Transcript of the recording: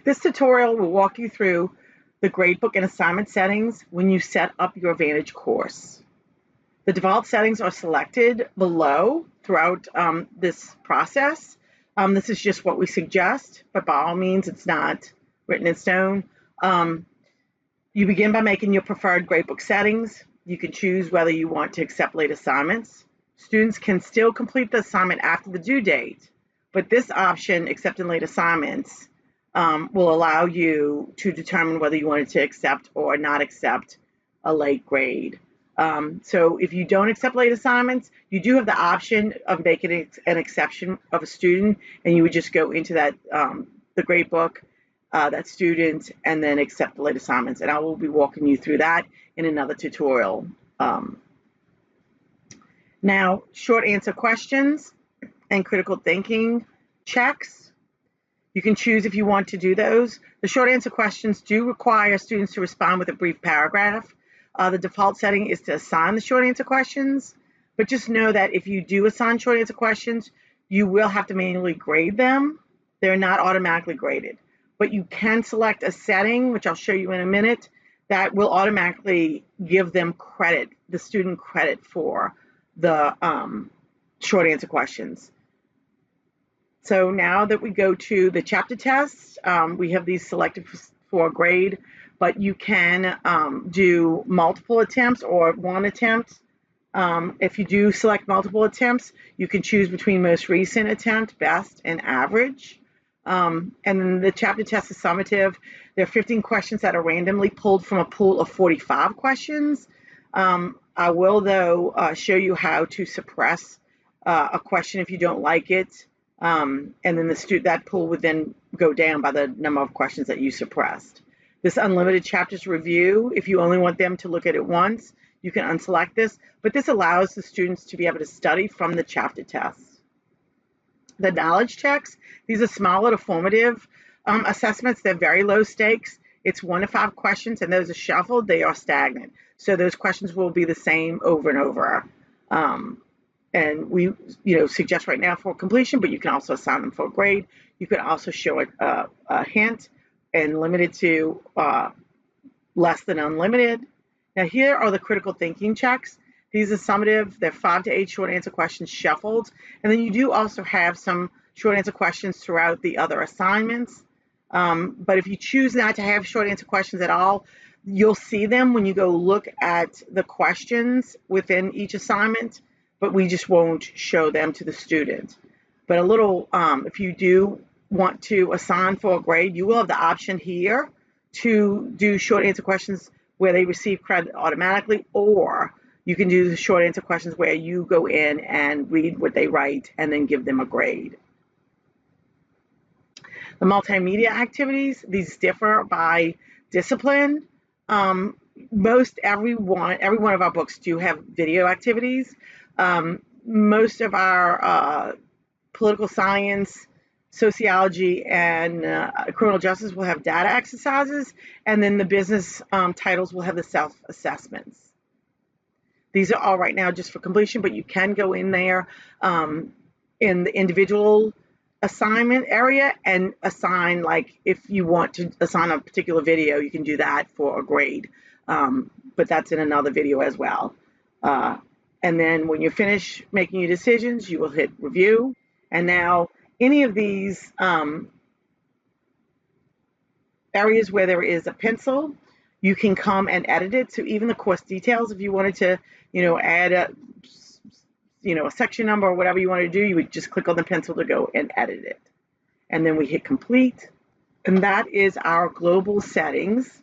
This tutorial will walk you through the gradebook and assignment settings when you set up your Vantage course. The default settings are selected below throughout this process. This is just what we suggest, but by all means, it's not written in stone. You begin by making your preferred gradebook settings. You can choose whether you want to accept late assignments. Students can still complete the assignment after the due date, but this option, accepting late assignments, will allow you to determine whether you wanted to accept or not accept a late grade. So if you don't accept late assignments, you do have the option of making an exception of a student, and you would just go into that the gradebook, that student, and then accept the late assignments. And I will be walking you through that in another tutorial. Now, short answer questions and critical thinking checks. You can choose if you want to do those. The short answer questions do require students to respond with a brief paragraph. The default setting is to assign the short answer questions, but just know that if you do assign short answer questions, you will have to manually grade them. They're not automatically graded, but you can select a setting, which I'll show you in a minute, that will automatically give them credit, the student credit for the short answer questions. So now that we go to the chapter tests, we have these selected for a grade, but you can do multiple attempts or one attempt. If you do select multiple attempts, you can choose between most recent attempt, best, and average. And then the chapter test is summative. There are 15 questions that are randomly pulled from a pool of 45 questions. I will, though, show you how to suppress a question if you don't like it. And then that pool would then go down by the number of questions that you suppressed. This unlimited chapters review, if you only want them to look at it once, you can unselect this, but this allows the students to be able to study from the chapter tests. The knowledge checks, these are small little formative assessments. They're very low stakes. It's 1 to 5 questions, and those are shuffled, they are stagnant. So those questions will be the same over and over. And we suggest right now for completion, but you can also assign them for a grade. You can also show it a hint and limit it to less than unlimited. Now here are the critical thinking checks. These are summative. They're 5 to 8 short answer questions shuffled. And then you do also have some short answer questions throughout the other assignments. But if you choose not to have short answer questions at all, you'll see them when you go look at the questions within each assignment, but we just won't show them to the student. But a little, if you do want to assign for a grade, you will have the option here to do short answer questions where they receive credit automatically, or you can do the short answer questions where you go in and read what they write and then give them a grade. The multimedia activities, these differ by discipline. Every one of our books do have video activities. Most of our political science, sociology, and criminal justice will have data exercises, and then the business titles will have the self-assessments. These are all right now just for completion, but you can go in there in the individual assignment area and assign, like if you want to assign a particular video, you can do that for a grade, but that's in another video as well. And then when you finish making your decisions, you will hit review. And now any of these areas where there is a pencil, you can come and edit it. So even the course details, if you wanted to, add a section number or whatever you want to do, you would just click on the pencil to go and edit it. And then we hit complete. And that is our global settings.